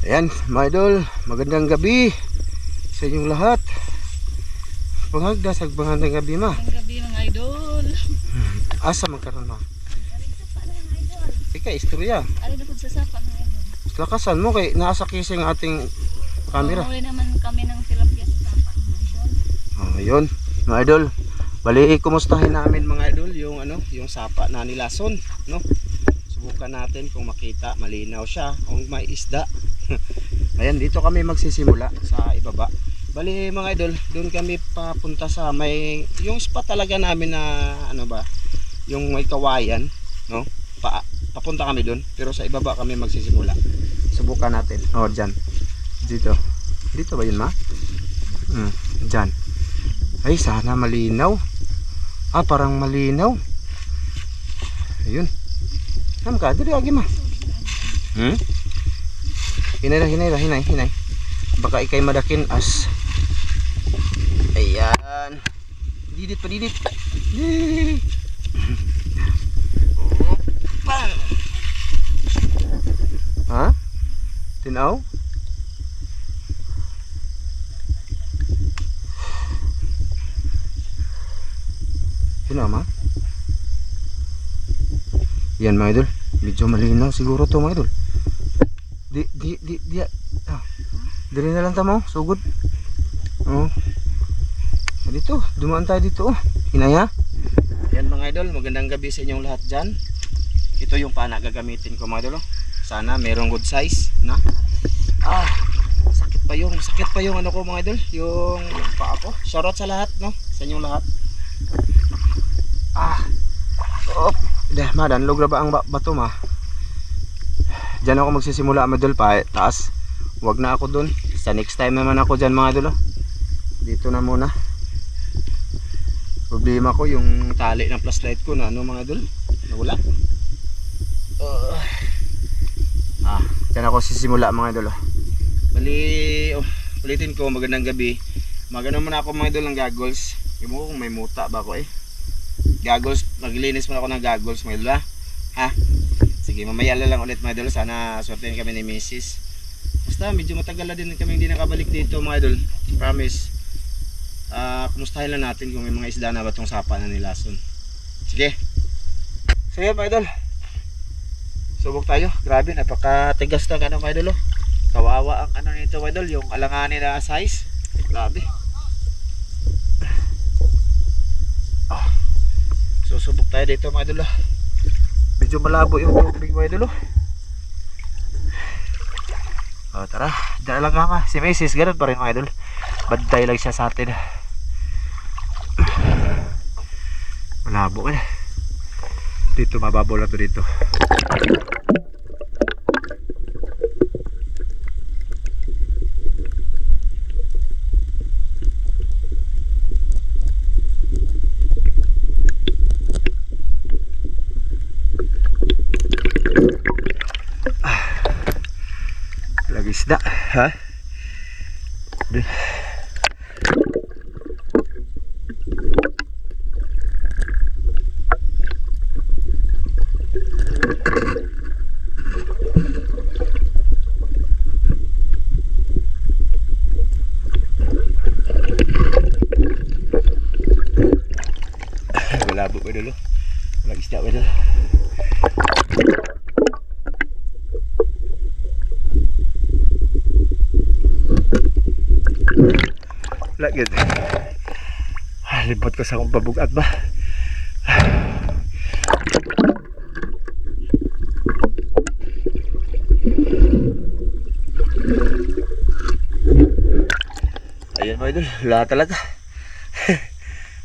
Ayan mga idol, magandang gabi sa inyong lahat. Pangagdasag magandang gabi ma. Magandang gabi mga idol. Asa magkaroon ma? Ika istorya. Ari na po sa sapa mga idol. Lakasan mo kay nasa kising ating camera. Uuwi naman kami ng tilapia sa sapa mga idol. Ayun mga idol. Bali kumustahin namin mga idol yung yung sapa na nilason, no? Subukan natin kung makita malinaw siya, kung may isda. Ayan, dito kami magsisimula sa ibaba. Bali mga idol, doon kami papunta sa may yung spot talaga namin na yung may kawayan, no? Papunta kami doon, pero sa ibaba kami magsisimula. Subukan natin. Oh, diyan. Dito. Dito ba 'yun, ma? Diyan. Ay, sana malinaw. Parang malinaw. Ayun. Ham ka, dito agi ma. Hinay. Baka ikay madakin as. Ayan. Didit. Bang. Ha? Tinaw? Tinaw ma? Yan mga idol. Medyo malinaw siguro to mga idol. Dili na lang tamo, sugod. Oh. Dito, dumaan tayo dito. Hinaya. Yan mga idol, magandang gabi sa inyong lahat dyan. Ito yung pana gagamitin ko mga idol. Sana merong good size na. Sakit pa yung ano ko mga idol, yung paa ko. Shoutout sa lahat, no? Sa inyong lahat. Madanlog na ba ang bato ma? Diyan ako magsisimula mga idol pa taas. Huwag na ako dun. Sa next time naman ako dyan mga idol. Dito na muna. Problema ko yung tali ng flashlight ko na mga idol. Nawala. Diyan ako sisimula mga idol. Bali, ulitin ko, magandang gabi. Magano muna ako mga idol ng goggles. Yung mo kung may muta ba ako goggles, maglilinis muna ako ng goggles mga idol ha. Sige, mamaya lang ulit mga idol. Sana swertein kami ni Mrs. Basta medyo matagal na din kami hindi nakabalik dito mga idol. Promise. Kumustahin lang natin kung may mga isda na ba itong sapa na nilason. Sige mga idol, subok tayo. Grabe, napakatigas na mga idol. Kawawa ang nito mga idol, yung alanganin na size. Grabe. Susubok tayo dito mga idol. Medyo malabo yung tubig mga idol. Tara, dyan lang nga. Si Mrs. ganun pa rin mga idol. Bantay lang siya sa atin. Malabo ka na. Dito mababaw lang to dito. Lagi isda, ha? Malabo ba dulu? Lagi isda ba dulu? Lagyan. Libot ko sa akong pabugat ba? Ayan mga idol, wala talaga.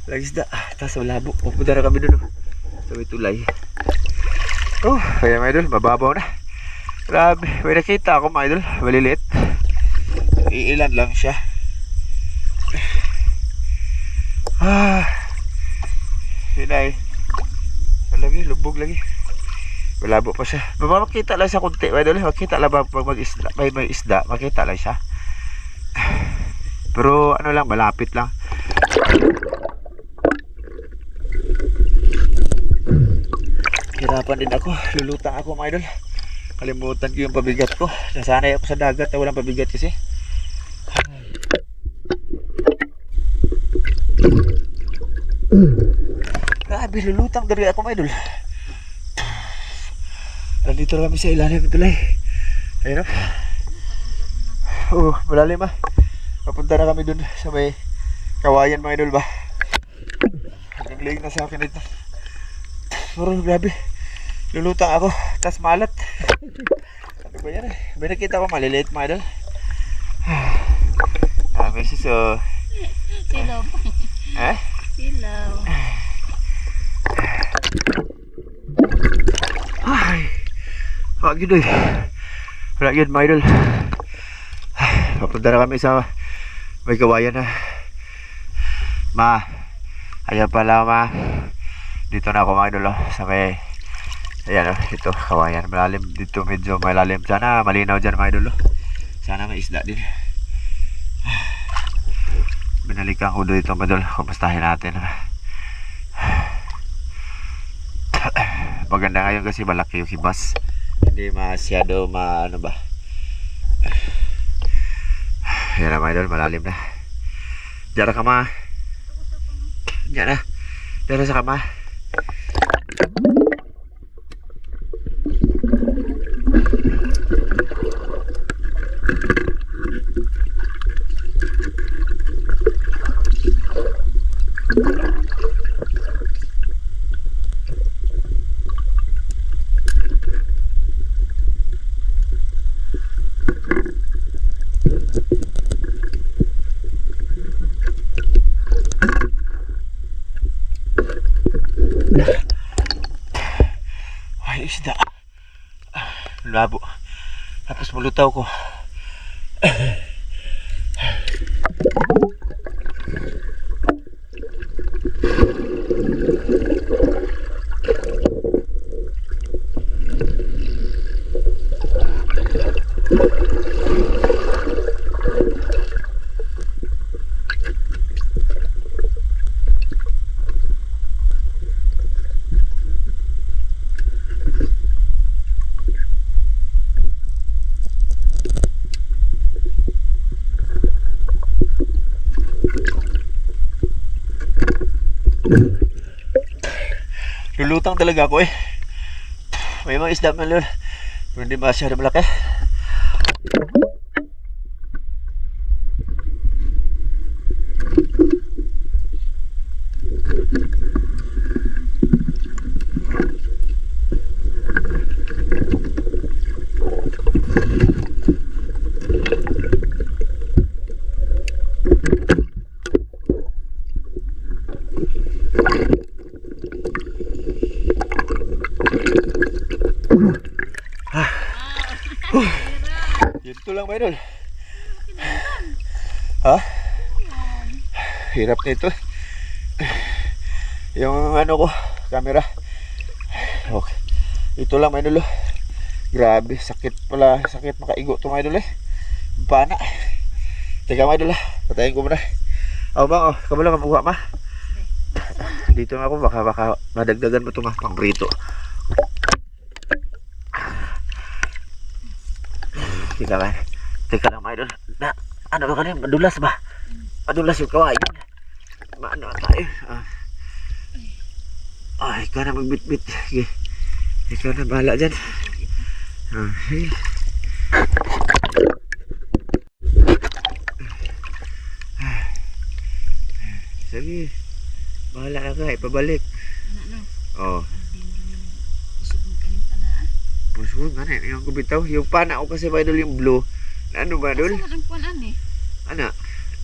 Lagi isda. Tapos malabo. Pupunta na kami dun. Sa may tulay. Ayan mga idol, mababaw na. Grabe, may nakita ako mga idol. Maliliit. Iilan lang siya. Hinay. Lagi, lubog lagi. Malabo pa siya. Makita lang siya kunti. Makita lang ba pag may isda. Makita lang siya. Pero ano lang, malapit lang. Hirapan din ako. Lulutang ako mga idol. Kalimutan ko yung pabigat ko. Nasanay ako sa dagat na walang pabigat kasi. Grabe, lulutang dari ako, mga idol. Nandito na kami sa ilalim ng tulay. Ayun o. Malalim ah. Papunta na kami dun sa may kawayan, mga idol ba. Naglaying na sa akin ito. Pero grabe. Lulutang ako. Tas malat. Ano ba yan eh? May nakita ko maliliit, mga idol. Beses oh. Silaw pa. Eh? Silaw. Ay. Wag yun eh. Wala yun, mga idol. Papunta na kami sa may kawayan na. Ma. Ayan pala, ma. Dito na ako, mga idol. Sa may... Ayan o. Dito, kawayan. Malalim. Dito medyo malalim. Sana malinaw dyan, mga idol. Sana may isda din. Binalikan ko dito, mga idol. Kumustahin natin. Maganda ngayon kasi malaki yung hibas. Hindi masyado ano ba. Yan na, mga idol, malalim na. Diyan ka, ma. Diyan na. Diyan na sa kama. Ay, isda. Labo. Tapos malutaw ko. Lulutang talaga ako eh. May mga isda man lul. Pero hindi masyado malaki. Ito lang, mga idol. Ha? Hirap nito. Yung ano ko, camera. Okay. Ito lang, mga idol. Grabe, sakit pala. Sakit makaigo ito, mga idol eh. Pana. Teka, mga idol, patayin ko muna. Ako bang, kabala ka buha, ma? Dito nga ako, baka madagdagan mo ito, ma, pang prito. Teka lang, mga idol. Na, ano ba kanina? Madulas ba? Madulas yung kawayan. Maano tayo? Ikaw na magbitbit. Ikaw na bahala dyan. Sige. Bahala ka, ipabalik. Oo. Busog nga na, yung kubitaw. Yung pana ko kasi, mga idol, yung blue. Ano ba, idol? Asa ang kuan eh? Ano?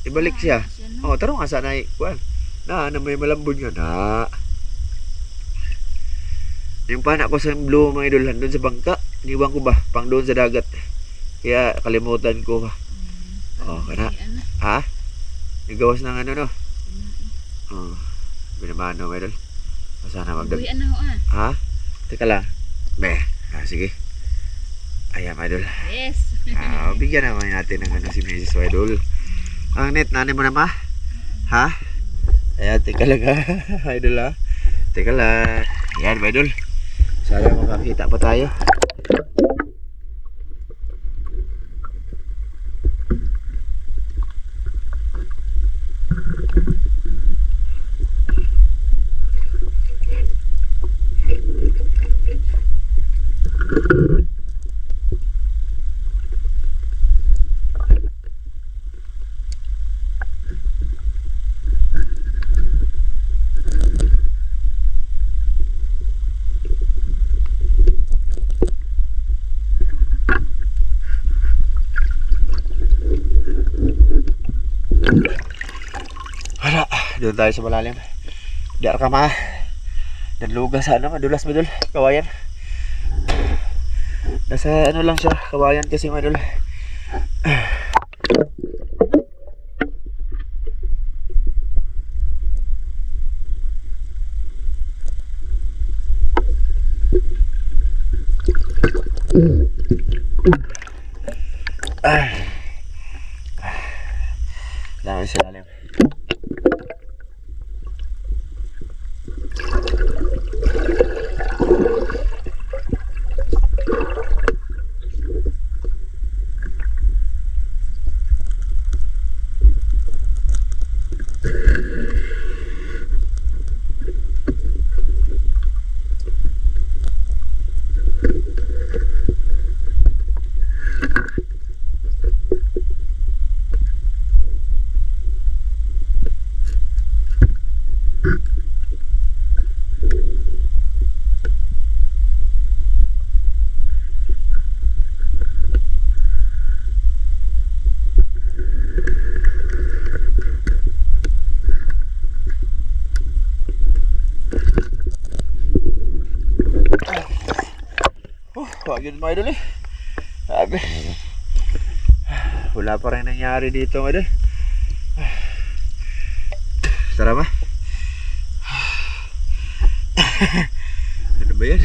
Ibalik siya. Oh, tarong nga sana kuan. Na may malambot nga na. Yung pana ko sa blue, mga idol, doon sa bangka. Iniwan ko ba? Pang doon sa dagat. Kaya kalimutan ko ba. Oh, kana. Ha? Igawas ng ano, no? Oh, binamano, mga idol. Sana magdag. Buhian na ho Ha? Teka lang. Be. Sige. Ayan, mga idol. Yes. Bigyan naman natin ng ano si Mrs. Idol. Ang net, nanay mo na, ma? Ha? Ayan, teka lang ha. Idol ha. Teka lang. Ayan, mga idol. Sana makakita pa tayo. Dito tayo sa malalim. Diar ka ma. Nadluga sa ano, madulas madul. Kawayan. Nasa ano lang siya, kawayan kasi madul. Dami sa lalim. Wagin mo idol eh. Sabi. Wala pa rin nangyari dito idol. Tara ba? Ano ba yan?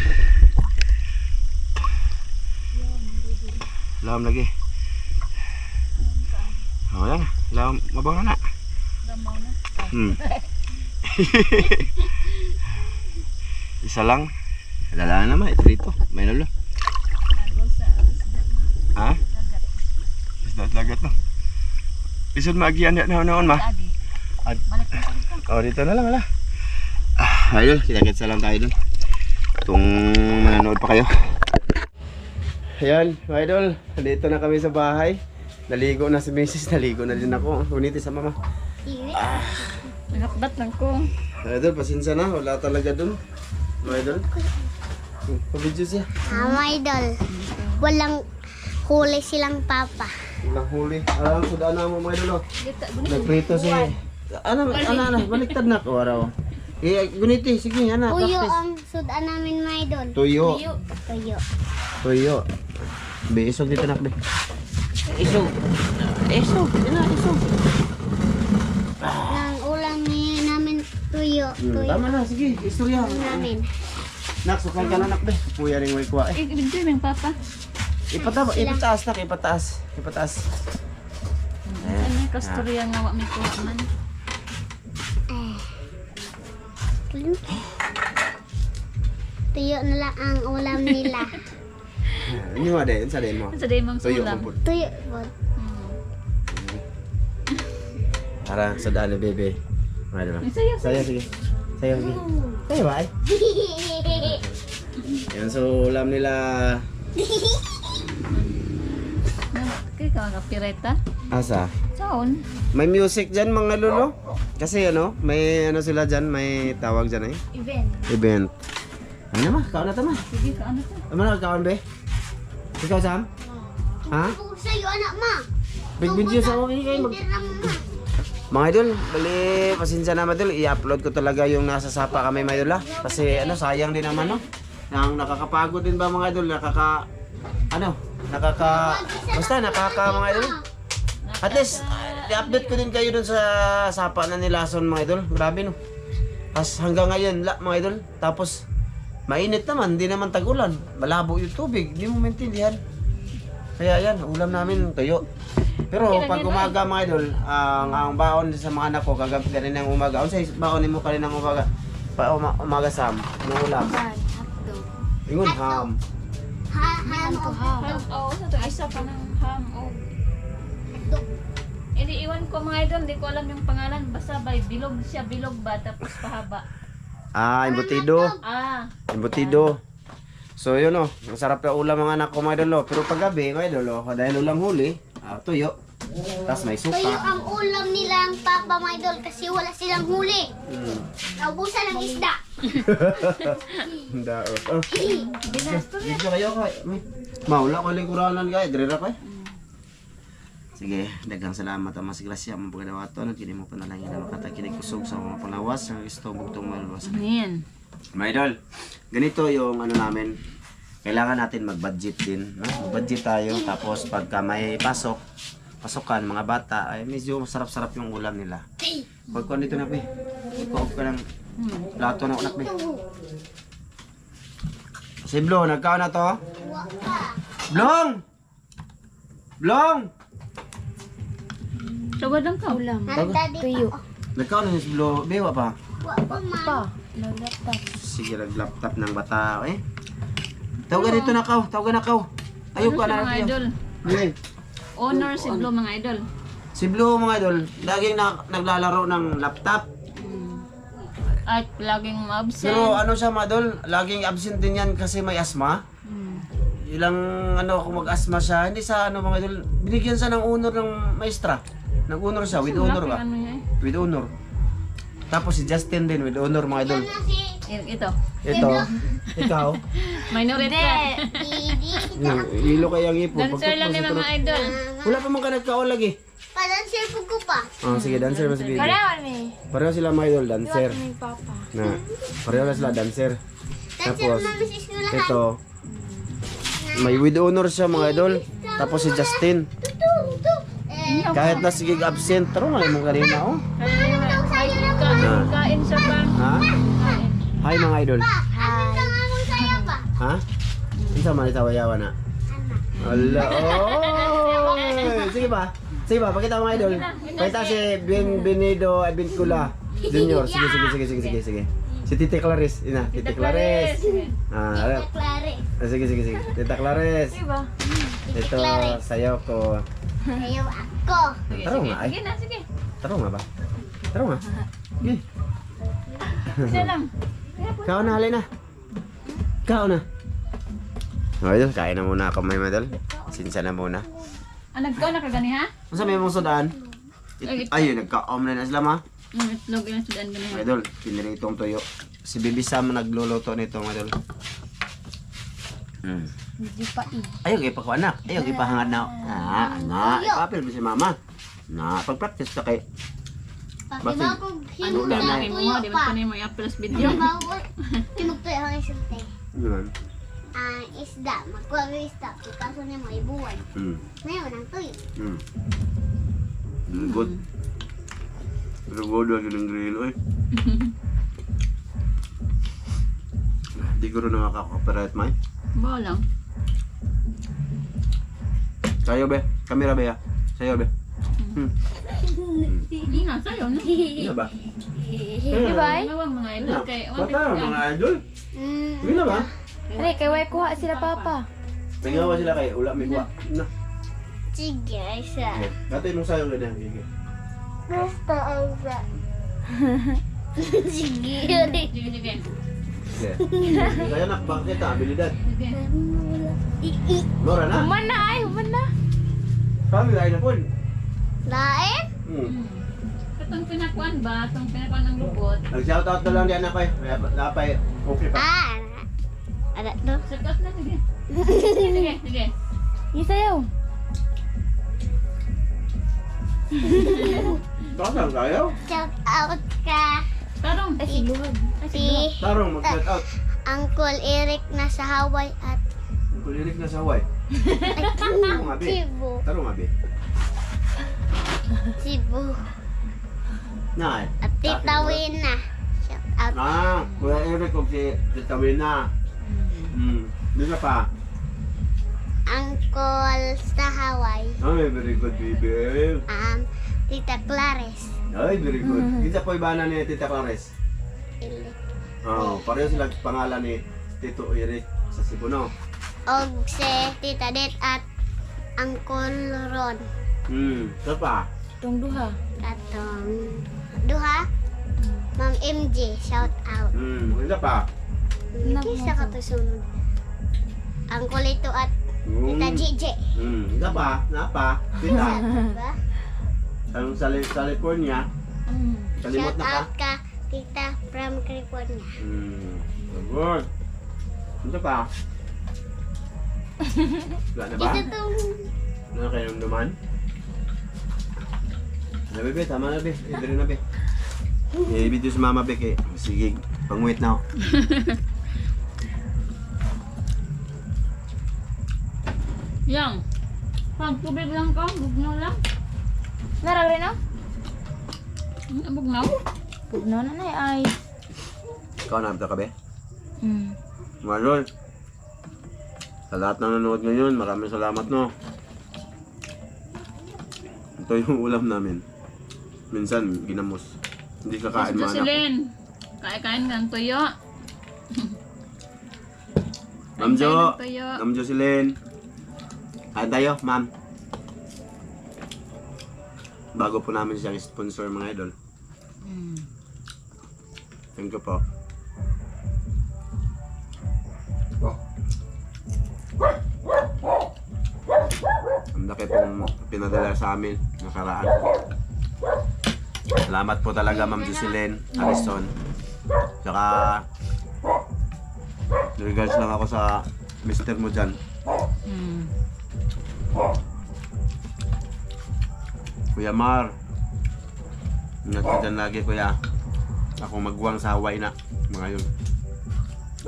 Lam lagi. Oh yan. Lam mabang na. Damaw na. Isa lang. Lala naman ito dito. May nulo. Agol sa isda na. Ha? Dagat. Isda at lagat no. Isod maagian na noon ma. Lagi. Balik na dito. Oh dito na lang wala. Idol, kita-kitsa lang tayo dun. Kung manonood pa kayo. Ayan, mga idol, dito na kami sa bahay. Naligo na si Mrs. Naligo na din ako. Unitis sa mama. Nangakbat lang ko. Idol, pasensya na. Wala talaga dun. Mga idol. Pabidyo siya. Mga idol, walang huli silang papa. Walang huli. Alam, sudaan na mo mga idol. Dito, gunit. Nagprito si... Ano, baliktad na ko araw. Eh, guniti, sige, anak, Tuyo practice. ang sudan namin mga idol. Tuyo. Tuyo. Tuyo. Be, isog dito nak, be. Isog. Isog, ina, isog. Ang ulam ni namin tuyo. Tuyo Tama na, sige, istorya. namin. Nak, sukal ka na nak, be. Puya rin may kuha eh. Ibigay mo yung papa. Ipataas nak, ipataas. Ipataas. Ano yung kasturya nga wa may kuha man. Tuyo na lang ang ulam nila. Ini mo din, sa din mo. Sa day mong Tuyo sulam. mo po. Tuyo po. Para sa daan ni bebe. Mga diba? Sayo, Saya, sige. Saya, sige. Saya ba ay? Yan, so ulam nila. Kaya ka mga pireta. Asa? Saon? May music dyan mga lolo. Kasi ano, may ano sila dyan, may tawag dyan eh. Event. Event. Ano naman, kaon na tama. Sige ka ano ka? Ano na, kaon be? Ikaw Sam? Ha? Ito sa'yo anak ma. Big video sa akin kayo mag... Hindi na ma. Mga idol, bali, pasensya naman idol, i-upload ko talaga yung nasa sapa kami mga idol ha. Kasi ano, sayang din naman no. Nang nakakapagod din ba mga idol, basta nakaka mga idol. At least, i-update ko din kayo dun sa sapa na nilason mga idol. Grabe no. Tapos hanggang ngayon, mga idol. Tapos, mainit naman, hindi naman tag-ulan. Malabo yung tubig, hindi mo maintindihan. Kaya yan, ulam namin tuyo. Pero pag umaga mga idol, ang baon sa mga anak ko, kagabi kaninang umaga. Ano sa baon mo kaninang umaga? Umaga Sam, anong ulam? Hotdog. Ingon, ham. Ham to ham. Ham, oo, sa to isa pa ng ham, oh. Hindi, iwan ko mga idol, hindi ko alam yung pangalan. Basta ba, bilog siya, bilog ba, tapos pahaba. Embutido. Embutido. So yun o, masarap na ulam mga anak ko mga idol. Pero paggabi mga idol, dahil ulam huli, tuyo. Tapos may Tuyo suka. ang ulam nila ang papa mga idol kasi wala silang huli. Naubusan ng isda. Handa o. Dito kayo kay. Maula ko lingkuranan kay, dire ra kay. Sige, daghang salamat ang mas grasya mo pagkadawaton kini mo panalangin na makatakinig kusog sa mga palawas sa gusto bugtong malwas. Ayan. Mga idol, ganito yung ano namin. Kailangan natin mag-budget din, no? Mag-budget tayo tapos pagka may pasokan mga bata ay medyo masarap-sarap yung ulam nila. Pagkuhan dito na pe. Pagkuhan ka ng plato ng anak pe. Si Blo, nagkaon na to? Blong! Blong! Tawad lang ka. Ulam. Handa dito. Nagkaon na si Blo. Bewa pa. Wa pa man. Pa. Nag-laptop. Sige, nag-laptop ng bata. Eh? Tawagan dito na kaw. Tawagan na kaw. Ayoko Ano siya, na mga idol? Okay. Honor si Blue mga idol. Si Blue mga idol, laging naglalaro ng laptop. At laging absent. Pero ano siya mga idol, laging absent din yan kasi may asma. Ilang ano kung mag-asma siya, hindi sa ano mga idol, binigyan siya ng honor ng maestra. Nag-honor siya, with honor ba? Ano niya With honor. Tapos si Justin din with honor mga idol. Ano si Ito. Ito, ikaw. Minority. Didi? Hilo kayang ipo. Dancer lang ni mga idol. Wala pa man ka nagkaon lagi. Padansil po ko pa. Oh, sige, dancer mas bigay. Pareho ni. Pareho sila mga idol, dancer. Ni Papa. Na, pareho na sila dancer. Dansil Tapos, namin sa eskwelahan. ito, may with honor siya mga idol. Tapos si Justin, kahit na sige absent, taro nga yung kanina, oh. Kain siya pa. Ha? Kain. Hi mga idol. Ano sa among saya pa? Ha? Ano man itawa-yawa na? Ala, oh! Sige ba? Sige ba? Pakita mga idol. Pakita si Benvenido Abincula Junior. Sige. Si Tita Clarice. Ina, Tita Clarice. Ah, Klare. sige. Tita Clarice. Diba? Ito, sayo ko. Ayaw ako. Taro nga ay. Sige na, sige. Taro nga ba? Taro nga. Sige. Isa lang. Kao na, halina. Kao na. Oh, idol, kain na muna ako may madal. Sinsa na muna. Nagkaon na ka gani ha? Masa may mong sudaan? Ayun, nagka-om na sila ma. Itlog yung sudan gani ha? Idol, pinili itong tuyo. Si Bibi Sam nagluluto nito, idol. Hindi pa Ayaw, kay pakuha anak. Ayaw, kay pahangad na. Anak. Ipapil mo si mama. Na, pag-practice ka kay. Pati ba kung Ano hinugtay lang ang Sabi mo tuyo nga, di ba pa? pa niya may upload video? Hinugtay ang isultay. Yun. Ang isda, magkuha ng isda. Kaso niya may buwan. Ngayon ang tuyo. Good. Pero good lagi ng grill, oy. Di ko rin nakaka-cooperate, May. Bawa lang. Sayo, be. Kamera, be, ha. Sayo, be. Hindi nga, sa'yo na. Ano ba? Diba ay? Mawang mga idol kay Bata, mga idol. Hindi na ba? Aray, kay way kuha sila Papa. Nagawa sila kayo. Ula, may kuha. Na. Sige, isa. Dati mong sayo ganyan. Sige. Gusto ang isa. Sige. Sige, sige. Sige. Kaya nak, bakit kita? Abilidad. Sige. Nora na. Human na ay, human na. Kami ay na po. Lain? Itong pinakuan ba? Itong pinakuan ng lubot. Nag-shoutout na lang di anak ay. Napay. Okay pa. Ada to. Sakat na, sige. Sige. Isayaw. Tarong kayo? Shout out ka. Tarong. Ay, si Luhag. Si Tarong, mag-shoutout. Uncle Eric na sa Hawaii at Kulirik na sa Hawaii. Tarong nga, be. Cebu. Tarong nga, be. Cebu. Na, At Tita Wina. Shout out. Kuya Eric kung si Tawina. Di na pa. Uncle sa Hawaii. Ay, very good, baby. Tita Clarice. Ay, very good. Kita po ibana ni Tita Clarice. Oh, pareho sila pangalan ni Tito Eric sa Cebu, no? Og si Tita Det at Uncle Ron. Ito pa. Itong duha. Atong duha. Ma'am MJ, shout out. Ito pa. Kisa ka to sunod. Uncle ito at Tita JJ. Ito pa. Napa. Tita. Diba? Ang sa California. Kalimot Shout na ka. out ka, Tita from California. Good. Ito pa. Wala na ba? Ito tong Ano kayo naman? Na bebe, tama na be. Idre na be. I-video si Mama be kay sige, pang-wait na ako. Yang. Pag tubig lang ka, bugnaw lang. Narag rin na? Bugnaw? Pugno na na ay. Ikaw na ka be. Hmm. Mga idol, sa lahat ng nanonood ngayon, maraming salamat no. Ito yung ulam namin. Minsan, ginamos. Hindi kakain Gusto mga si anak ko. Len. Kain ng tuyo. Ma'am Jo, Kain ng tuyo. Ma'am Jocelyn. Kain tayo, ma'am. Bago po namin siyang sponsor mga idol. Thank you po. Ang laki pong pinadala sa amin nakaraan. Salamat po talaga Ma'am Jocelyn Harrison. Tsaka regards lang ako sa mister mo dyan. Kuya Mar. Ingat ka dyan lagi kuya. Ako magwang sa Hawaii na. Mga yun.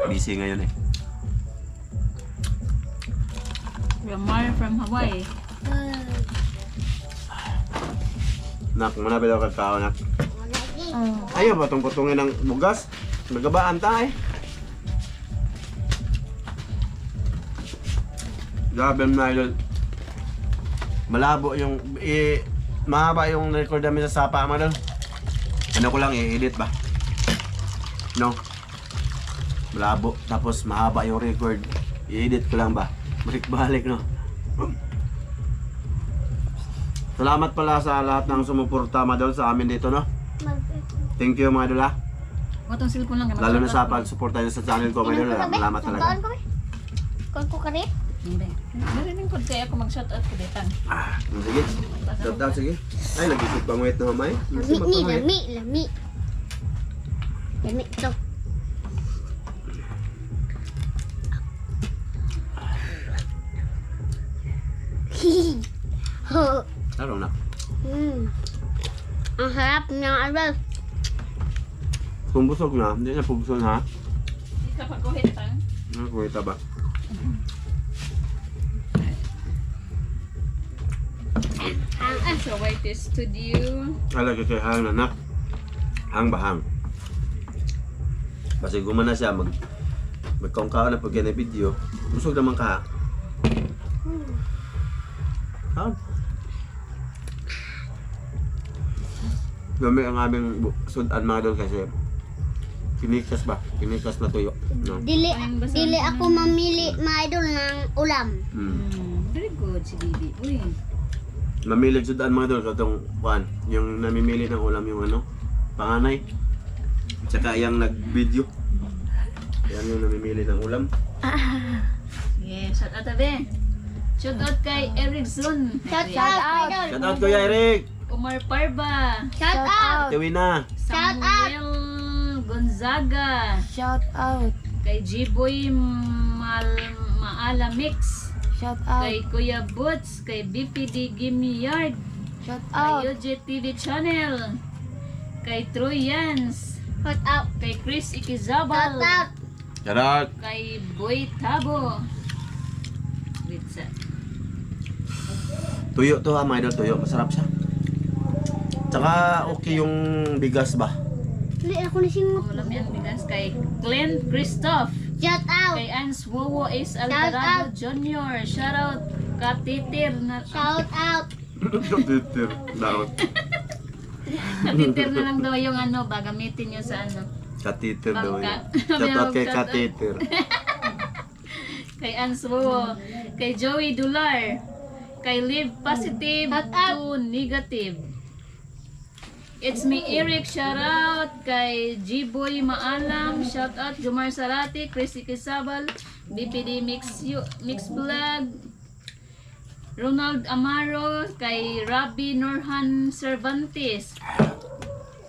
Busy ngayon eh. Ramar from Hawaii. Nak, manapit ako kakao nak. Oh. Ayaw ba itong putungin ng bugas? Nagabaan ta eh. Grabe na idol. Malabo yung mahaba yung record namin sa sapa mga idol. Ano ko lang i-edit ba? No. Malabo tapos mahaba yung record. I-edit ko lang ba? Balik-balik no. Salamat pala sa lahat ng sumuporta mga idol sa amin dito no. Thank you mga idol ha. Watong cellphone lang. Lalo na sa pag-suporta niyo sa channel ko mga idol. Salamat talaga. Kon ko kare? Hindi. Narinig ko kaya ako mag-shoutout ko dito. Sige. Shout out sige. Ay nag-isip pang wait na mamay. Lami ni, lami, lami. Lami to. Hihi. Ho. Taro na. Ang harap ng idol. Kung busog na, hindi na pubusog ha. Hindi ka pag-kuhit ha? Kuwita ba? So, white studio. Alagay kay hang anak. Hang bahang. Basta gumana siya magkongkao na pag ganay video. Busog naman ka. Hang. Gami ang aming sudan mga doon kasi kinikas ba? Kinikas na tuyo. No? Dili ako mamili mga idol ng ulam. Very good si Bibi. Uy. Mamilig sudan mga doon katong kuan, yung namimili ng ulam yung ano, panganay. Tsaka yung nag-video. Yan yung namimili ng ulam. Yes, shout out tabi. Shout out kay Erickson. Shout out idol. Shout out Kuya Eric! Umar Parba. Shout out. Tewina! Shout out. Samuel Gonzaga. Shout out. Kay G-Boy Maala Mix. Shout out. Kay Kuya Boots. Kay BPD Gimme Yard. Shout Kay out. UJ TV Channel. Kay Troy Yans. Shout out. Kay Chris Shout Ikizabal. out. Shout out! Kay Boy Tabo. Wait sa. Tuyo to ha mga idol, tuyo. Masarap siya. Tsaka okay yung bigas ba? Dili ako nasingot. Ulam yan bigas. Kay Glenn Christoph. Shout out. Kay Ans Wowo Ace Alvarado Jr. Shout out. Katitir na. Shout out. Titir. Daot. Katitir na lang daw yung ano ba. Gamitin nyo sa ano. Katitir daw yun. Pangkat. Shout out kay Shout out. Katitir. Kay Ans Wowo. Kay Joey Dular. Kay Live Positive Shout out. to Negative. It's me Eric, shout out kay G-Boy Maalam, shout out Jomar Sarati, Chris Ikizabal, BPD Mix Vlog, Ronald Amaro, kay Rabbi Norhan Cervantes,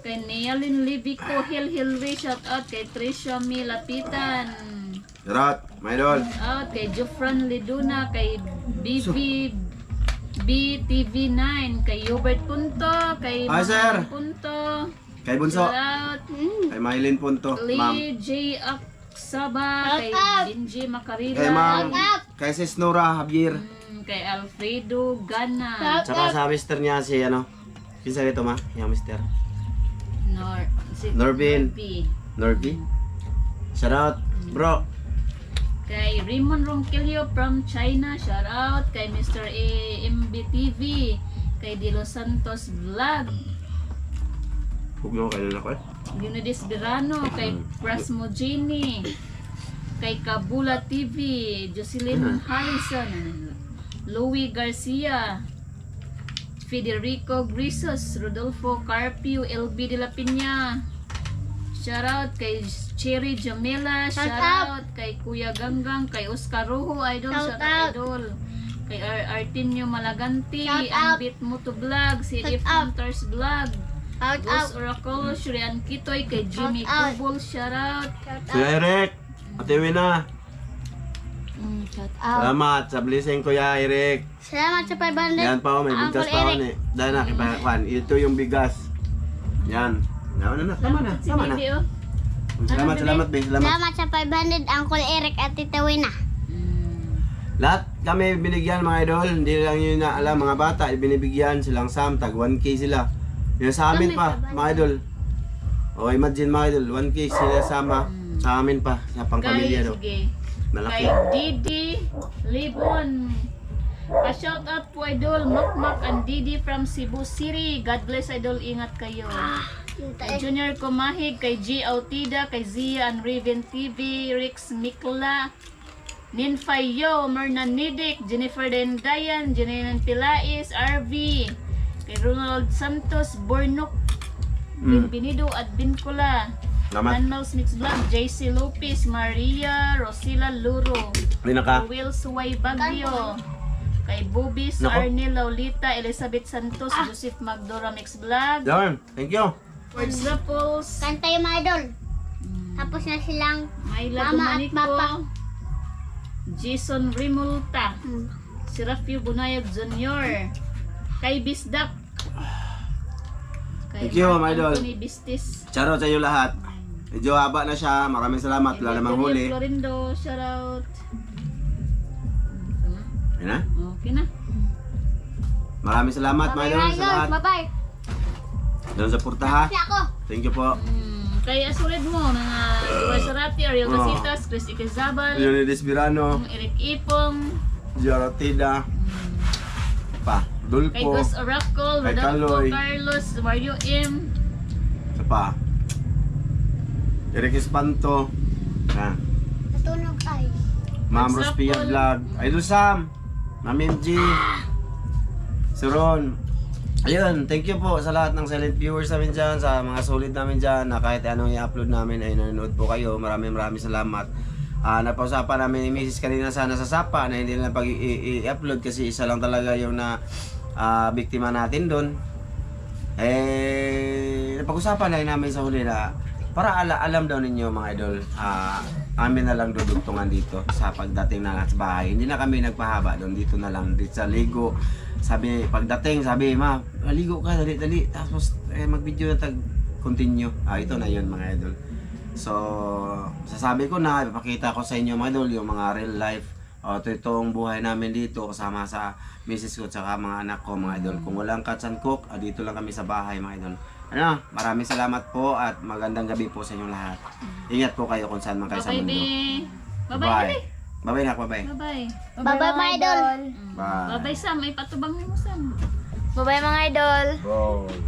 kay Nealyn Libico Hilhilri, shout out kay Tricia Milapitan, Shout out, my idol. shout out kay Jofran Liduna, kay SB TV9, kay Hubert Punto, kay Hi, sir. Mamang Punto, Kay Bunso. shout out, Kay Maylin Punto. Ma'am. Lee J. Aksaba, Shout kay out. Benji Macarila, Kay Ma'am. Shout out. Kay Sis Nora Javier. kay Alfredo Gana, Shout Tsaka out. sa mister niya si ano. Kinsa ito ma? Yung mister. si Norvin. Norby. Norby. Shout out, bro. Kay Raymond Ronquillo from China, shout out. Kay Mr. MBTV, kay De Los Santos Vlog, Huwag mo kayo ako eh. Unides Verano, kay Prasmogeni, kay Kabula TV, Jocelyn Harrison, Louie Garcia, Federico Grisos, Rodolfo Carpio, LB de la Piña. Shout out kay Cherry Jamela, Shout shout out kay Kuya Ganggang, kay Oscar Rojo, idol, Shout shout out out. idol. Kay Artemio Malaganti, Shout out. Ambit Moto Vlog, si Shout If out. Hunters Vlog, Shout out. Ghost Oracle, Shurian Kitoy, kay Jimmy Shout out. Kubol, shout out. Shout Si out. Eric. Ate Wina. Shout out. Salamat sa blessing Kuya Eric. Salamat sa 500. Yan pa oh, may Uncle bigas pa ako Eric. eh. Dahil na, kipakuan. Ito yung bigas. Yan. Tama na. Tama na. Si Tama na. Bibi, oh. Salamat, salamat, be. Salamat. Salamat sa 500, Uncle Eric at Tita Wina. Lahat kami binigyan mga idol. Hindi lang yun na alam mga bata. Binibigyan silang Sam. Tag 1K sila. Yung sa amin pa mga idol. O imagine mga idol. 1K sila sama. Sa amin pa. Sa pang Kay, pamilya. No? sige. Malaki. Kay Didi Libon. Pa-shout out po idol, Makmak and Didi from Cebu City. God bless idol, ingat kayo. Kay Junior Kumahig, kay G. Autida, kay Zia and Raven TV, Rix Mikla, Ninfayo, Merna Nidik, Jennifer Dendayan, Janine Pilais, RV, kay Ronald Santos, Bornok, Binbinido at Bincula. Salamat. Manmals Mix Vlog, JC Lopez, Maria Rosila Luro, Hindi na ka. Will Suway Bagyo, kay Bubis, Nako. Arnel Laulita, Elizabeth Santos, Joseph Magdora Mix Vlog, Yarn. Thank you. Words Rapples, Kanta yung mga idol. Tapos na silang Myla Mama at Papa. Dumanico, Jason Rimulta, si Rafio Bunayag Jr., kay Bisdak, kay Thank you, Mark my idol. Anthony Bistis, Charot sa iyo lahat. Medyo haba na siya. Maraming salamat. Wala namang huli. Florindo, shout out. Ayun na. Okay na. Maraming salamat mga idol sa lahat. Bye-bye. Doon sa Purtaha. Kasi ako. Thank you po. Kay Asured mo, mga Joel Sarati, Ariel Oh. Casitas, Chris Ikazabal, Leonidas Birano. Eric Ipong, Jorotida. Pa. kay Dulpo. Gus Oracle, Kay Rodolfo Kaloy. Carlos, Mario M, Sa pa. Eric Espanto. Ha. Natunog ay. Ma'am What's up, Rospia Paul? Vlog. Idol Sam. Ma'am MG. Si Ron. Ayun, thank you po sa lahat ng silent viewers namin dyan, sa mga solid namin dyan, na kahit anong i-upload namin ay nanonood po kayo. Maraming salamat. Napausapan namin ni Mrs. kanina sana sa Sapa na hindi na pag i-upload kasi isa lang talaga yung na biktima natin doon. Napag-usapan na namin sa huli na para alam daw ninyo mga idol, amin na lang dudugtungan dito sa pagdating na sa bahay. Hindi na kami nagpahaba doon, dito na lang dito sa Ligo. Sabi pagdating, sabi ma, ligo ka dali tapos mag-video na continue. Ito na 'yon mga idol. So, sasabi ko na ipapakita ko sa inyo mga idol yung mga real life itong buhay namin dito kasama sa misis ko at saka mga anak ko mga idol. Kung walang cuts and cook, dito lang kami sa bahay mga idol. Maraming salamat po at magandang gabi po sa inyong lahat. Ingat po kayo kung saan man kayo sa bye-bye, mundo. Be. Bye-bye, Be. Bye-bye na, bye-bye. Bye-bye. Bye-bye mga idol. Bye. Bye-bye, Sam. May patubang mo, Sam. Bye-bye mga idol. Bye.